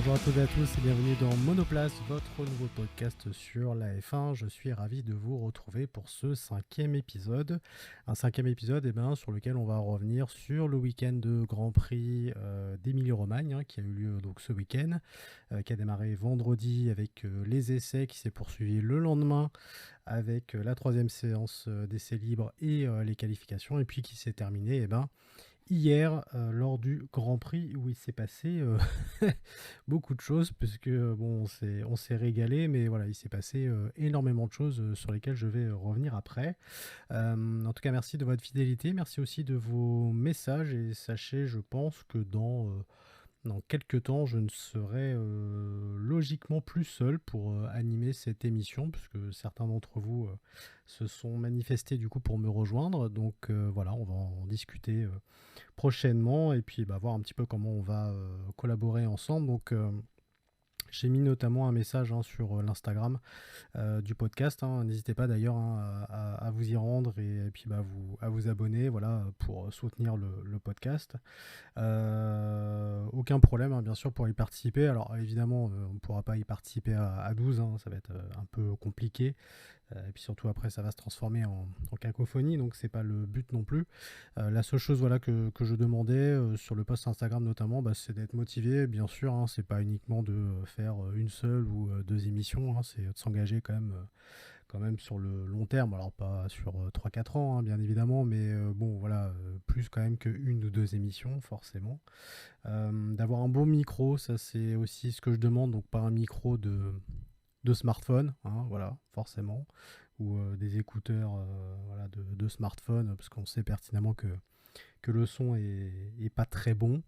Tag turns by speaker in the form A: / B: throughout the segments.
A: Bonjour à toutes et à tous et bienvenue dans Monoplace, votre nouveau podcast sur la F1. Je suis ravi de vous retrouver pour ce cinquième épisode. Un cinquième épisode sur lequel on va revenir sur le week-end de Grand Prix d'Émilie-Romagne qui a eu lieu donc, ce week-end, qui a démarré vendredi avec les essais, qui s'est poursuivi le lendemain avec la troisième séance d'essais libres et les qualifications, et puis qui s'est terminé hier, lors du Grand Prix, où il s'est passé beaucoup de choses, puisque bon, on s'est régalé, mais voilà, il s'est passé énormément de choses sur lesquelles je vais revenir après. En tout cas, merci de votre fidélité, merci aussi de vos messages, et sachez, je pense que dans quelques temps, je ne serai logiquement plus seul pour animer cette émission, puisque certains d'entre vous se sont manifestés du coup pour me rejoindre. Donc voilà, on va en discuter prochainement et puis voir un petit peu comment on va collaborer ensemble. Donc j'ai mis notamment un message sur l'Instagram du podcast. N'hésitez pas d'ailleurs à vous y rendre et puis à vous abonner, voilà, pour soutenir le podcast. Aucun problème, bien sûr, pour y participer. Alors évidemment, on ne pourra pas y participer à 12, ça va être un peu compliqué. Et puis surtout après ça va se transformer en cacophonie, donc c'est pas le but non plus. La seule chose que je demandais sur le post Instagram notamment, c'est d'être motivé, bien sûr, c'est pas uniquement de faire une seule ou deux émissions, c'est de s'engager quand même sur le long terme, alors pas sur 3-4 ans bien évidemment, mais bon voilà, plus quand même qu'une ou deux émissions forcément. D'avoir un bon micro, ça c'est aussi ce que je demande, donc pas un micro de smartphone, voilà, forcément, ou des écouteurs voilà, de smartphone, parce qu'on sait pertinemment que le son est pas très bon.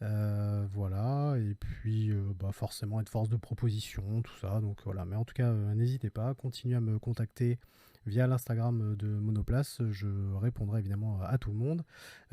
A: Voilà, et puis forcément être force de proposition, tout ça, donc voilà. Mais en tout cas, n'hésitez pas, continuez à me contacter via l'Instagram de Monoplace, je répondrai évidemment à tout le monde.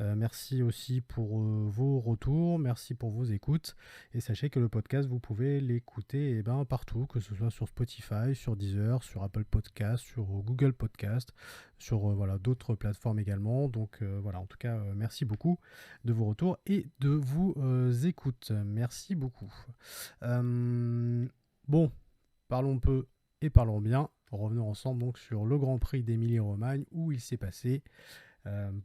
A: Merci aussi pour vos retours, merci pour vos écoutes, et sachez que le podcast, vous pouvez l'écouter partout, que ce soit sur Spotify, sur Deezer, sur Apple Podcast, sur Google Podcast, sur voilà, d'autres plateformes également. Donc voilà, en tout cas, merci beaucoup de vos retours et de vos écoutes. Merci beaucoup. Bon, parlons peu et parlons bien. Revenons ensemble donc sur le Grand Prix d'Émilie-Romagne, où il s'est passé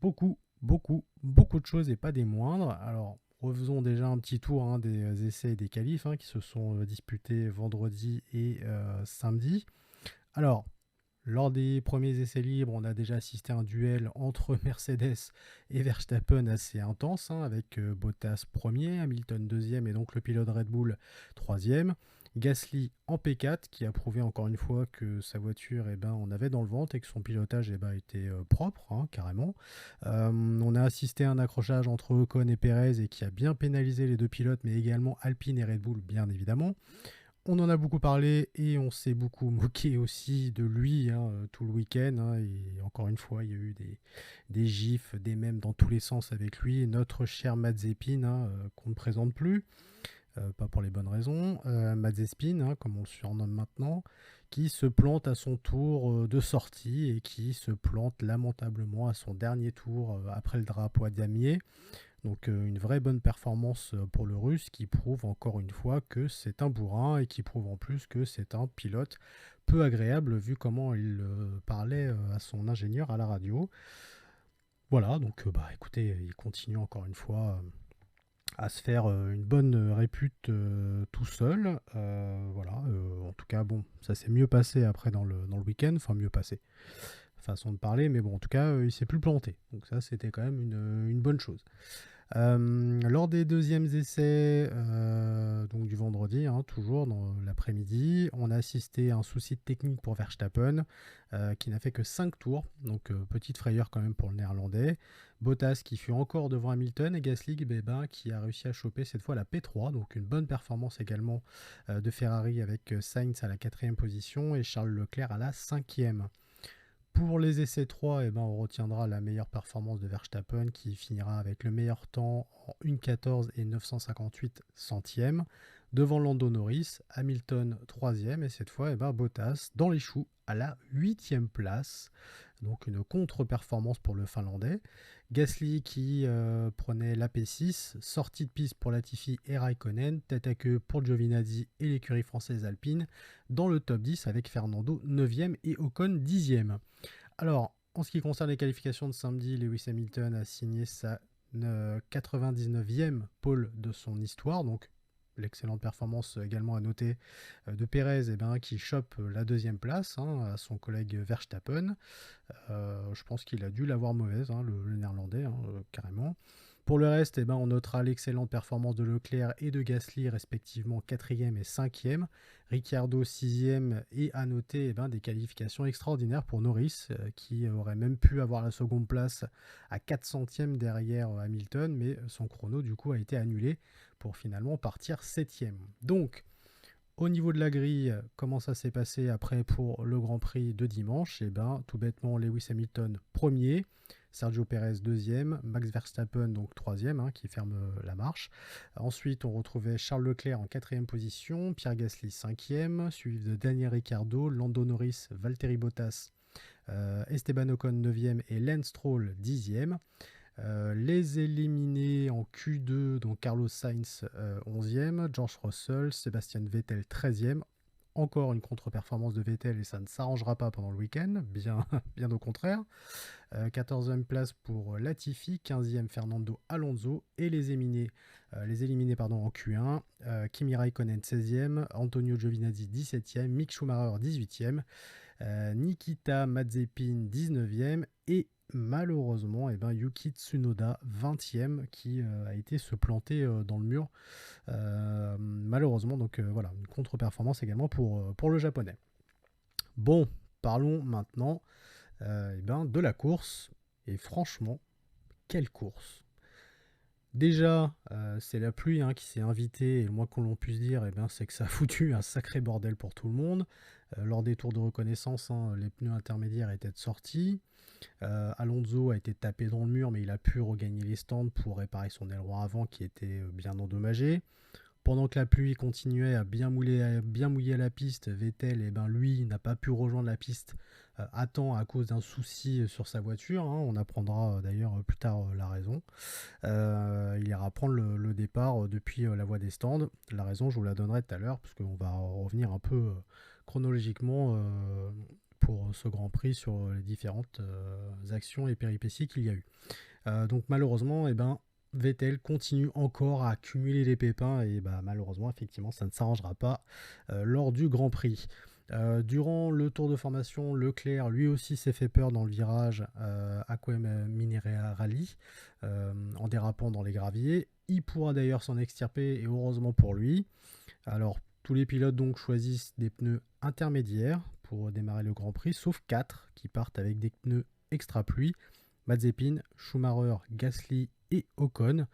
A: beaucoup de choses et pas des moindres. Alors, refaisons déjà un petit tour des essais et des qualifs qui se sont disputés vendredi et samedi. Alors, lors des premiers essais libres, on a déjà assisté à un duel entre Mercedes et Verstappen assez intense, avec Bottas premier, Hamilton deuxième et donc le pilote Red Bull troisième. Gasly en P4 qui a prouvé encore une fois que sa voiture on avait dans le ventre et que son pilotage était propre, carrément. On a assisté à un accrochage entre Ocon et Perez et qui a bien pénalisé les deux pilotes, mais également Alpine et Red Bull bien évidemment. On en a beaucoup parlé et on s'est beaucoup moqué aussi de lui tout le week-end. Et encore une fois, il y a eu des gifs, des mèmes dans tous les sens avec lui. Et notre cher Mazepin, qu'on ne présente plus, pas pour les bonnes raisons. Mazepin, comme on le surnomme maintenant, qui se plante à son tour de sortie et qui se plante lamentablement à son dernier tour après le drapeau à damier. Donc une vraie bonne performance pour le Russe qui prouve encore une fois que c'est un bourrin et qui prouve en plus que c'est un pilote peu agréable vu comment il parlait à son ingénieur à la radio. Voilà, donc écoutez, il continue encore une fois à se faire une bonne répute tout seul. Voilà, en tout cas, bon, ça s'est mieux passé après dans le week-end, enfin mieux passé, façon de parler, mais bon, en tout cas, il s'est plus planté. Donc ça, c'était quand même une bonne chose. Lors des deuxièmes essais donc du vendredi, toujours dans l'après-midi, on a assisté à un souci de technique pour Verstappen qui n'a fait que 5 tours, donc petite frayeur quand même pour le néerlandais. Bottas qui fut encore devant Hamilton et Gasly qui a réussi à choper cette fois la P3, donc une bonne performance également de Ferrari avec Sainz à la 4e position et Charles Leclerc à la 5e. Pour les essais 3, on retiendra la meilleure performance de Verstappen qui finira avec le meilleur temps en 1,14 et 958 centièmes devant Lando Norris, Hamilton 3e et cette fois Bottas dans les choux à la 8e place. donc une contre-performance pour le Finlandais. Gasly qui prenait l'AP6, sortie de piste pour Latifi et Raikkonen, tête à queue pour Giovinazzi et l'écurie française Alpine, dans le top 10 avec Fernando 9e et Ocon 10e. Alors, en ce qui concerne les qualifications de samedi, Lewis Hamilton a signé sa 99e pole de son histoire, donc l'excellente performance également à noter de Pérez qui chope la deuxième place à son collègue Verstappen. Je pense qu'il a dû l'avoir mauvaise, le néerlandais, carrément. Pour le reste, on notera l'excellente performance de Leclerc et de Gasly, respectivement 4e et 5e. Ricciardo 6e, et à noter des qualifications extraordinaires pour Norris, qui aurait même pu avoir la seconde place à 4 centièmes derrière Hamilton, mais son chrono du coup a été annulé pour finalement partir 7e. Donc, au niveau de la grille, comment ça s'est passé après pour le Grand Prix de dimanche? Tout bêtement, Lewis Hamilton premier, Sergio Pérez deuxième, Max Verstappen donc troisième, qui ferme la marche. Ensuite, on retrouvait Charles Leclerc en quatrième position, Pierre Gasly cinquième, suivi de Daniel Ricciardo, Lando Norris, Valtteri Bottas, Esteban Ocon 9e et Lance Stroll 10e. Les éliminés en Q2, donc Carlos Sainz 11e, George Russell, Sébastien Vettel 13e. Encore une contre-performance de Vettel et ça ne s'arrangera pas pendant le week-end, bien au contraire. 14e place pour Latifi, 15e Fernando Alonso et les éliminés en Q1, Kimi Raikkonen 16e, Antonio Giovinazzi 17e, Mick Schumacher 18e, Nikita Mazepin 19e et malheureusement Yuki Tsunoda 20e qui a été se planter dans le mur malheureusement. Donc voilà, une contre-performance également pour le japonais. Bon, parlons maintenant de la course, et franchement, quelle course! Déjà, c'est la pluie qui s'est invitée, et le moins que l'on puisse dire, c'est que ça a foutu un sacré bordel pour tout le monde. Lors des tours de reconnaissance, les pneus intermédiaires étaient sortis. Alonso a été tapé dans le mur, mais il a pu regagner les stands pour réparer son aileron avant qui était bien endommagé. Pendant que la pluie continuait à bien mouiller la piste, Vettel, lui, n'a pas pu rejoindre la piste à temps à cause d'un souci sur sa voiture. On apprendra d'ailleurs plus tard la raison. Il ira prendre le départ depuis la voie des stands. La raison, je vous la donnerai tout à l'heure, parce qu'on va revenir un peu chronologiquement pour ce Grand Prix sur les différentes actions et péripéties qu'il y a eu. Donc malheureusement, Vettel continue encore à accumuler les pépins et malheureusement, effectivement, ça ne s'arrangera pas lors du Grand Prix. Durant le tour de formation, Leclerc lui aussi s'est fait peur dans le virage Aquem Minerali en dérapant dans les graviers. Il pourra d'ailleurs s'en extirper et heureusement pour lui. Alors, tous les pilotes donc choisissent des pneus intermédiaires pour démarrer le Grand Prix, sauf 4 qui partent avec des pneus extra pluie. Mazepin, Schumacher, Gasly et Ocon.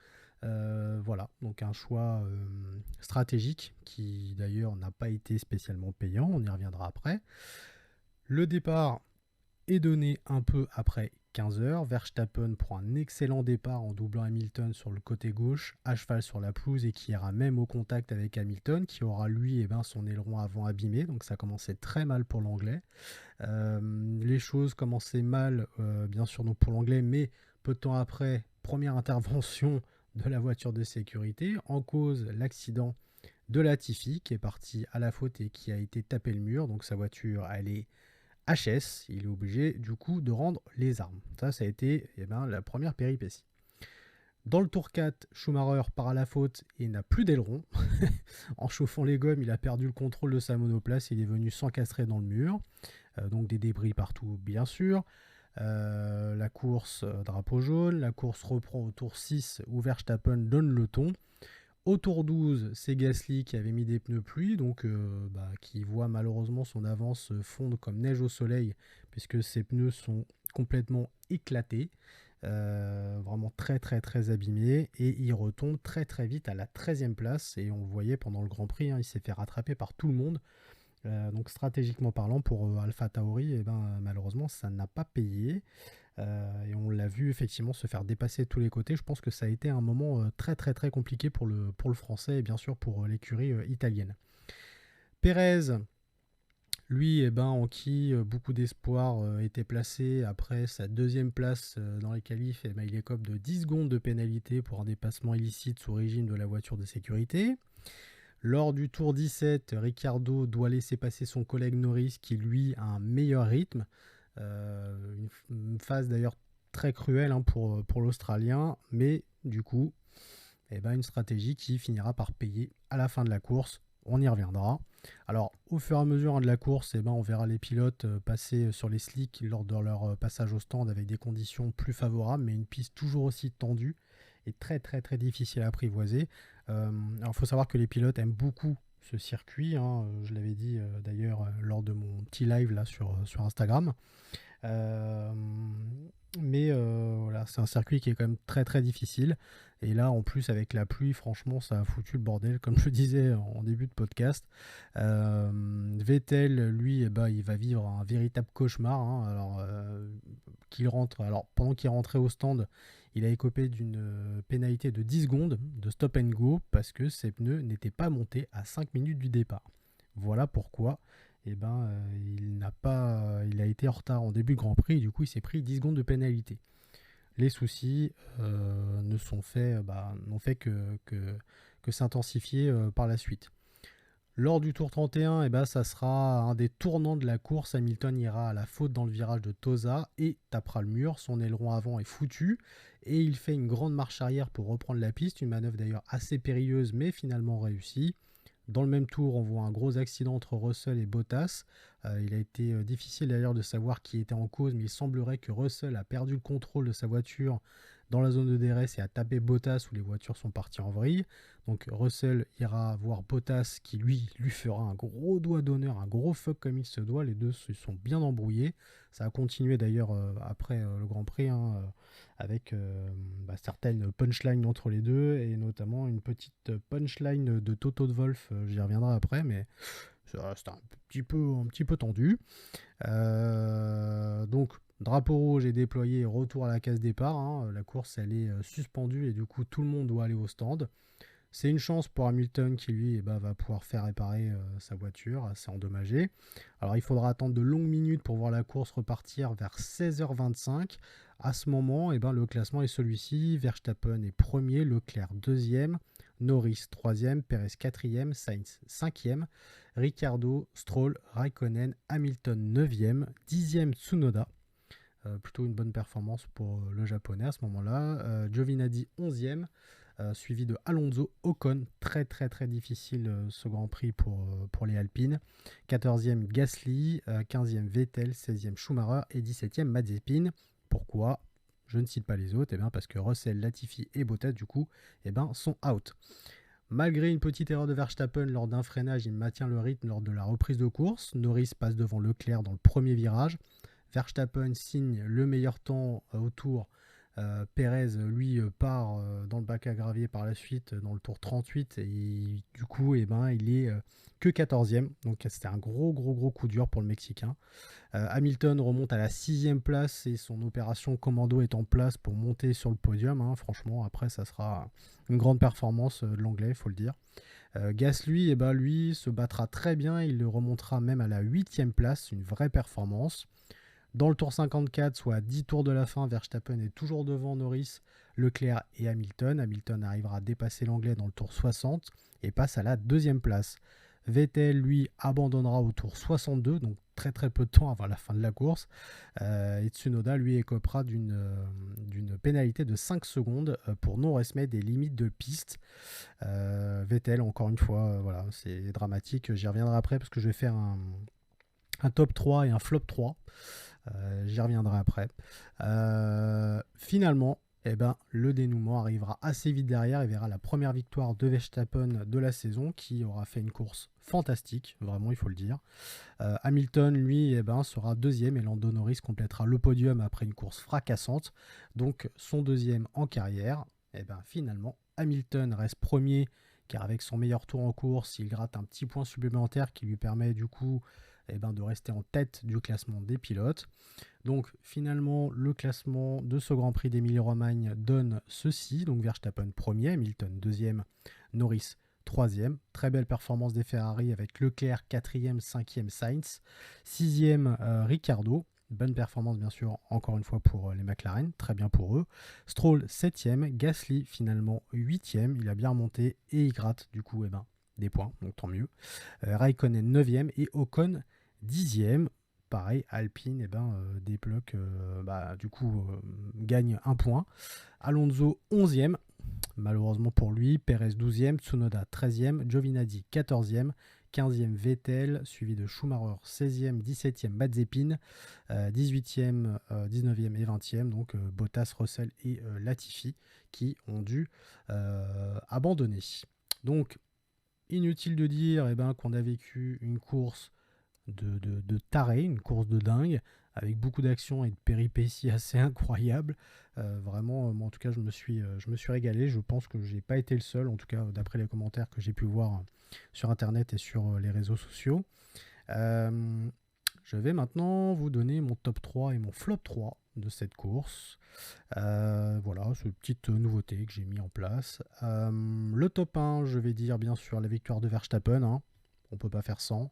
A: Voilà, donc un choix stratégique qui d'ailleurs n'a pas été spécialement payant, on y reviendra après. Le départ est donné un peu après 15h. Verstappen prend un excellent départ en doublant Hamilton sur le côté gauche, à cheval sur la pelouse, et qui ira même au contact avec Hamilton, qui aura lui son aileron avant abîmé, donc ça commençait très mal pour l'anglais. Les choses commençaient mal, bien sûr, donc pour l'anglais, mais peu de temps après, première intervention de la voiture de sécurité, en cause l'accident de Latifi, qui est parti à la faute et qui a été tapé le mur, donc sa voiture, elle est HS, il est obligé du coup de rendre les armes. Ça a été la première péripétie. Dans le tour 4, Schumacher part à la faute et n'a plus d'aileron. En chauffant les gommes, il a perdu le contrôle de sa monoplace, il est venu s'encastrer dans le mur. Donc des débris partout, bien sûr. La course, drapeau jaune. La course reprend au tour 6 où Verstappen donne le ton. Au tour 12, c'est Gasly qui avait mis des pneus pluie, donc qui voit malheureusement son avance fondre comme neige au soleil, puisque ses pneus sont complètement éclatés, vraiment très très très abîmés, et il retombe très très vite à la 13e place, et on le voyait pendant le Grand Prix, il s'est fait rattraper par tout le monde. Donc stratégiquement parlant pour Alpha Tauri, malheureusement ça n'a pas payé. Et on l'a vu effectivement se faire dépasser de tous les côtés. Je pense que ça a été un moment très très très compliqué pour le français et bien sûr pour l'écurie italienne. Pérez Lui, en qui beaucoup d'espoir était placé après sa deuxième place dans les qualifs, il écope de 10 secondes de pénalité pour un dépassement illicite sous régime de la voiture de sécurité. Lors du tour 17, Ricciardo doit laisser passer son collègue Norris qui lui a un meilleur rythme. Une phase d'ailleurs très cruelle pour l'Australien, mais du coup, une stratégie qui finira par payer à la fin de la course. On y reviendra. Alors, au fur et à mesure de la course, on verra les pilotes passer sur les slicks lors de leur passage au stand avec des conditions plus favorables, mais une piste toujours aussi tendue et très très très difficile à apprivoiser. Alors, il faut savoir que les pilotes aiment beaucoup ce circuit. Je l'avais dit d'ailleurs lors de mon petit live là sur Instagram. Euh, voilà, c'est un circuit qui est quand même très très difficile. Et là, en plus, avec la pluie, franchement, ça a foutu le bordel, comme je le disais en début de podcast. Vettel, lui, il va vivre un véritable cauchemar. Pendant qu'il rentrait au stand, il a écopé d'une pénalité de 10 secondes de stop and go parce que ses pneus n'étaient pas montés à 5 minutes du départ. Voilà pourquoi il a été en retard en début de Grand Prix et du coup il s'est pris 10 secondes de pénalité. Les soucis n'ont fait que s'intensifier par la suite. Lors du tour 31, ça sera un des tournants de la course. Hamilton ira à la faute dans le virage de Tosa et tapera le mur. Son aileron avant est foutu et il fait une grande marche arrière pour reprendre la piste. Une manœuvre d'ailleurs assez périlleuse mais finalement réussie. Dans le même tour, on voit un gros accident entre Russell et Bottas. Il a été difficile d'ailleurs de savoir qui était en cause, mais il semblerait que Russell a perdu le contrôle de sa voiture dans la zone de DRS et a tapé Bottas où les voitures sont parties en vrille. Donc Russell ira voir Bottas qui lui fera un gros doigt d'honneur, un gros fuck comme il se doit. Les deux se sont bien embrouillés. Ça a continué d'ailleurs après le Grand Prix avec certaines punchlines entre les deux et notamment une petite punchline de Toto de Wolff. J'y reviendrai après, mais c'était un petit peu tendu. Donc drapeau rouge est déployé, retour à la case départ. La course elle est suspendue et du coup tout le monde doit aller au stand. C'est une chance pour Hamilton qui lui va pouvoir faire réparer sa voiture assez endommagée. Alors il faudra attendre de longues minutes pour voir la course repartir vers 16h25. À ce moment, le classement est celui-ci. Verstappen est premier, Leclerc deuxième, Norris troisième, Perez quatrième, Sainz cinquième, Ricciardo, Stroll, Raikkonen, Hamilton neuvième, dixième Tsunoda. Plutôt une bonne performance pour le japonais à ce moment-là. Giovinazzi 11e, suivi de Alonso, Ocon, très très très difficile ce Grand Prix pour les Alpines. 14e Gasly, 15e Vettel, 16e Schumacher et 17e Mazepin. Pourquoi ? Je ne cite pas les autres, parce que Russell, Latifi et Bottas du coup sont out. Malgré une petite erreur de Verstappen lors d'un freinage, il maintient le rythme lors de la reprise de course. Norris passe devant Leclerc dans le premier virage. Verstappen signe le meilleur temps au tour. Perez, lui, part dans le bac à gravier par la suite dans le tour 38 et du coup, il est que 14e. Donc c'était un gros coup dur pour le Mexicain. Hamilton remonte à la 6e place et son opération commando est en place pour monter sur le podium. Franchement, après, ça sera une grande performance de l'anglais, il faut le dire. Gasly, lui, se battra très bien. Il le remontera même à la 8e place, une vraie performance. Dans le tour 54, soit à 10 tours de la fin, Verstappen est toujours devant Norris, Leclerc et Hamilton. Hamilton arrivera à dépasser l'anglais dans le tour 60 et passe à la 2e place. Vettel, lui, abandonnera au tour 62, donc très très peu de temps avant la fin de la course. Et Tsunoda, lui, écopera d'une pénalité de 5 secondes pour non-respect des limites de piste. Vettel, encore une fois, voilà, c'est dramatique. J'y reviendrai après parce que je vais faire un top 3 et un flop 3. J'y reviendrai après. Finalement, le dénouement arrivera assez vite derrière et verra la première victoire de Verstappen de la saison qui aura fait une course fantastique, vraiment il faut le dire. Hamilton, lui, sera deuxième et Lando Norris complétera le podium après une course fracassante, donc son deuxième en carrière. Finalement, Hamilton reste premier car avec son meilleur tour en course, il gratte un petit point supplémentaire qui lui permet du coup de rester en tête du classement des pilotes. Donc finalement, le classement de ce Grand Prix d'Émilie-Romagne donne ceci. Donc Verstappen premier, Hamilton deuxième, Norris troisième. Très belle performance des Ferrari avec Leclerc, quatrième, cinquième Sainz, sixième Ricciardo. Bonne performance bien sûr, encore une fois pour les McLaren, très bien pour eux. Stroll 7ème, Gasly finalement 8ème, il a bien remonté et il gratte du coup des points, donc tant mieux. Raikkonen 9ème et Ocon 10ème. Pareil, Alpine débloque, du coup gagne un point. Alonso 11ème, malheureusement pour lui. Perez 12ème, Tsunoda 13ème, Giovinazzi 14ème, 15e Vettel, suivi de Schumacher 16e, 17e Mazepin, 18e, 19e et 20e, donc Bottas, Russell et Latifi qui ont dû abandonner. Donc, inutile de dire qu'on a vécu une course de taré, une course de dingue, avec beaucoup d'actions et de péripéties assez incroyables. Vraiment, moi en tout cas, je me suis régalé. Je pense que j'ai pas été le seul, en tout cas d'après les commentaires que j'ai pu voir sur internet et sur les réseaux sociaux. Je vais maintenant vous donner mon top 3 et mon flop 3 de cette course. Voilà, c'est une petite nouveauté que j'ai mis en place. Le top 1, je vais dire bien sûr la victoire de Verstappen. On peut pas faire sans.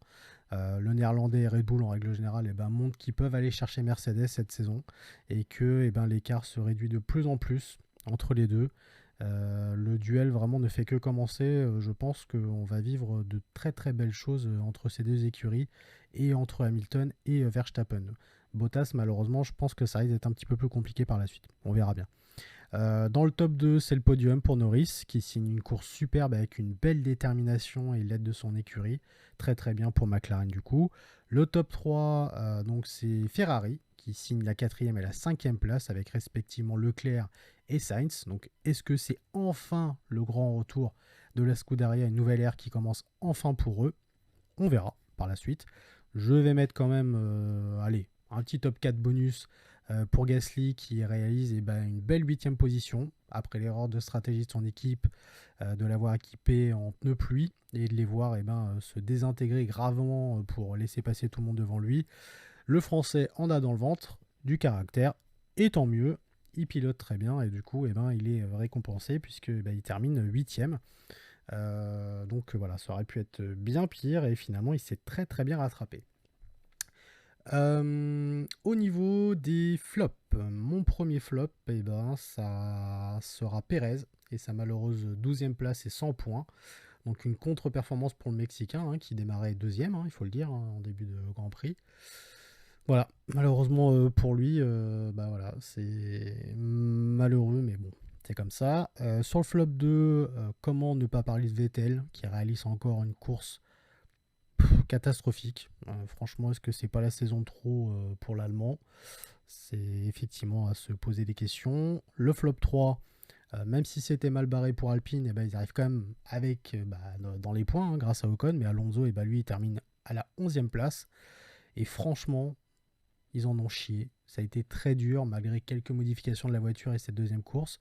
A: Le néerlandais et Red Bull en règle générale montrent qu'ils peuvent aller chercher Mercedes cette saison et que l'écart se réduit de plus en plus entre les deux. Le duel vraiment ne fait que commencer. Je pense qu'on va vivre de très très belles choses entre ces deux écuries et entre Hamilton et Verstappen. Bottas, malheureusement, je pense que ça risque d'être un petit peu plus compliqué par la suite. On verra bien. Dans le top 2, c'est le podium pour Norris qui signe une course superbe avec une belle détermination et l'aide de son écurie. Très très bien pour McLaren du coup. Le top 3, donc c'est Ferrari qui signe la 4e et la 5e place avec respectivement Leclerc et Sainz. Donc est-ce que c'est enfin le grand retour de la Scuderia, une nouvelle ère qui commence enfin pour eux? On verra par la suite. Je vais mettre quand même un petit top 4 bonus pour Gasly qui réalise une belle 8e position après l'erreur de stratégie de son équipe de l'avoir équipé en pneus pluie et de les voir se désintégrer gravement pour laisser passer tout le monde devant lui. Le français en a dans le ventre du caractère et tant mieux, il pilote très bien et du coup il est récompensé puisque il termine 8e. Donc voilà, ça aurait pu être bien pire et finalement il s'est très très bien rattrapé. Au niveau des flops, mon premier flop, ça sera Pérez et sa malheureuse 12e place et 100 points. Donc une contre-performance pour le Mexicain qui démarrait 2e, il faut le dire, en début de Grand Prix. Voilà, malheureusement pour lui, voilà, c'est malheureux, mais bon, c'est comme ça. Sur le flop 2, comment ne pas parler de Vettel qui réalise encore une course catastrophique. Franchement, est-ce que c'est pas la saison de trop pour l'Allemand? C'est effectivement à se poser des questions. Le flop 3, même si c'était mal barré pour Alpine, ils arrivent quand même avec dans les points grâce à Ocon, mais Alonso, lui, il termine à la 11e place. Et franchement, ils en ont chié. Ça a été très dur malgré quelques modifications de la voiture et cette deuxième course.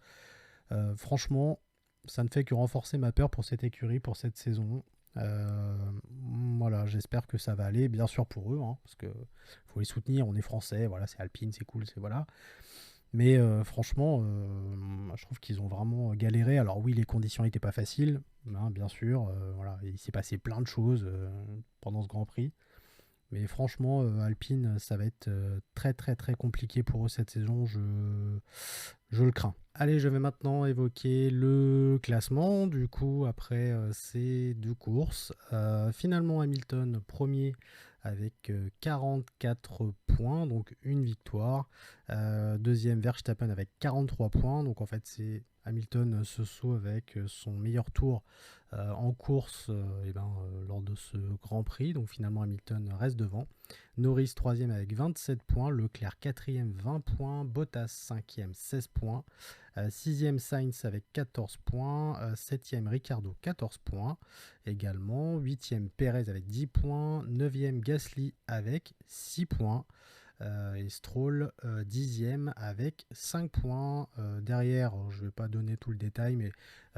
A: Franchement, ça ne fait que renforcer ma peur pour cette écurie, pour cette saison. Voilà, j'espère que ça va aller, bien sûr pour eux, parce que faut les soutenir, on est français, voilà, c'est Alpine, c'est cool, c'est voilà. Mais franchement, je trouve qu'ils ont vraiment galéré. Alors oui, les conditions n'étaient pas faciles, bien sûr, voilà, il s'est passé plein de choses pendant ce Grand Prix. Mais franchement, Alpine, ça va être très très très compliqué pour eux cette saison, je le crains. Allez, je vais maintenant évoquer le classement. Du coup, après ces deux courses, finalement Hamilton premier avec 44 points, donc une victoire. Deuxième Verstappen avec 43 points. Donc en fait, c'est Hamilton se sauve avec son meilleur tour en course lors de ce Grand Prix. Donc finalement Hamilton reste devant. Norris 3e avec 27 points, Leclerc 4e 20 points, Bottas 5e 16 points, 6e Sainz avec 14 points, 7e Ricciardo 14 points également, 8e Perez avec 10 points, 9e Gasly avec 6 points. Et Stroll 10e avec 5 points. Derrière, je ne vais pas donner tout le détail, mais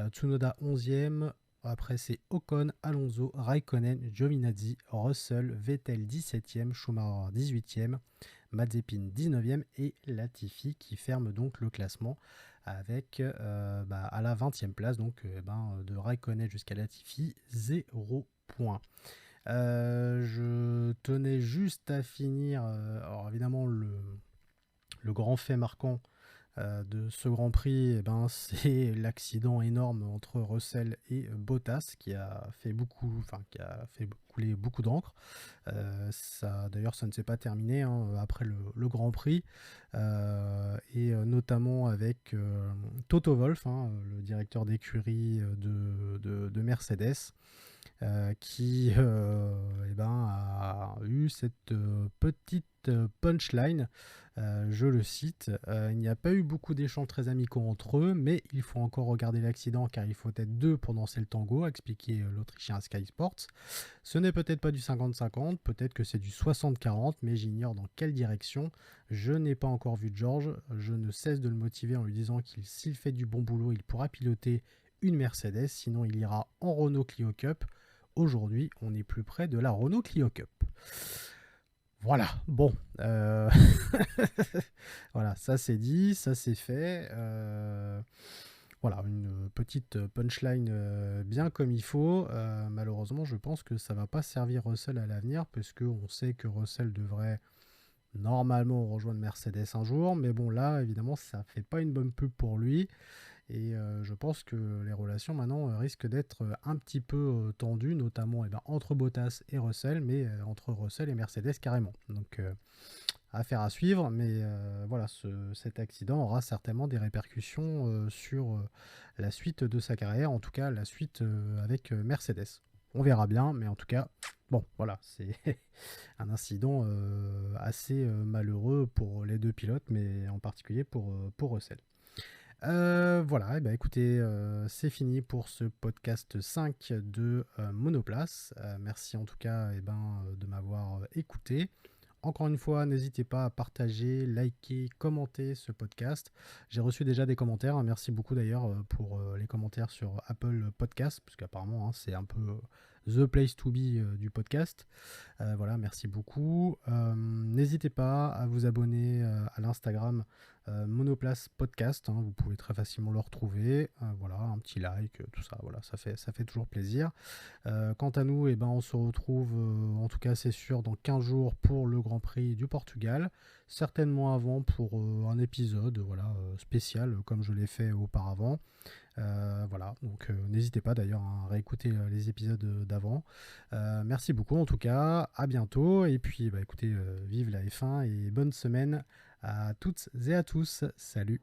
A: Tsunoda 11e. Après, c'est Ocon, Alonso, Raikkonen, Giovinazzi, Russell, Vettel 17e, Schumacher 18e, Mazepin 19e et Latifi qui ferme donc le classement avec à la 20e place donc de Raikkonen jusqu'à Latifi, 0 points. Je tenais juste à finir, alors évidemment le grand fait marquant de ce Grand Prix, c'est l'accident énorme entre Russell et Bottas qui a fait couler beaucoup d'encre. D'ailleurs, ça ne s'est pas terminé après le Grand Prix, et notamment avec Toto Wolff, le directeur d'écurie de Mercedes, qui a eu cette petite punchline. Je le cite, il n'y a pas eu beaucoup d'échanges très amicaux entre eux, mais il faut encore regarder l'accident car il faut être deux pour danser le tango, a expliqué l'Autrichien à Sky Sports. Ce n'est peut-être pas du 50-50, peut-être que c'est du 60-40, mais j'ignore dans quelle direction. Je n'ai pas encore vu George, je ne cesse de le motiver en lui disant qu'il s'il fait du bon boulot, il pourra piloter une Mercedes, sinon il ira en Renault Clio Cup. Aujourd'hui, on est plus près de la Renault Clio Cup. Voilà, bon. Voilà, ça c'est dit, ça c'est fait. Voilà, une petite punchline bien comme il faut. Malheureusement, je pense que ça ne va pas servir Russell à l'avenir, puisqu'on sait que Russell devrait normalement rejoindre Mercedes un jour. Mais bon, là, évidemment, ça ne fait pas une bonne pub pour lui. Et je pense que les relations maintenant risquent d'être un petit peu tendues, notamment entre Bottas et Russell, mais entre Russell et Mercedes carrément. Donc affaire à suivre, mais voilà, cet accident aura certainement des répercussions sur la suite de sa carrière, en tout cas la suite avec Mercedes. On verra bien, mais en tout cas, bon, voilà, c'est un incident assez malheureux pour les deux pilotes, mais en particulier pour Russell. Voilà, écoutez, c'est fini pour ce podcast 5 de Monoplace. Merci en tout cas de m'avoir écouté. Encore une fois, n'hésitez pas à partager, liker, commenter ce podcast. J'ai reçu déjà des commentaires. Merci beaucoup d'ailleurs pour les commentaires sur Apple Podcast, parce qu'apparemment c'est un peu the place to be du podcast. Voilà, merci beaucoup. N'hésitez pas à vous abonner à l'Instagram Monoplace Podcast. Vous pouvez très facilement le retrouver. Voilà, un petit like, tout ça. Voilà, ça fait toujours plaisir. Quant à nous, on se retrouve, en tout cas c'est sûr, dans 15 jours pour le Grand Prix du Portugal. Certainement avant pour un épisode spécial, comme je l'ai fait auparavant. Voilà, donc n'hésitez pas d'ailleurs à réécouter les épisodes d'avant. Merci beaucoup en tout cas, à bientôt. Et puis écoutez, vive la F1 et bonne semaine à toutes et à tous. Salut!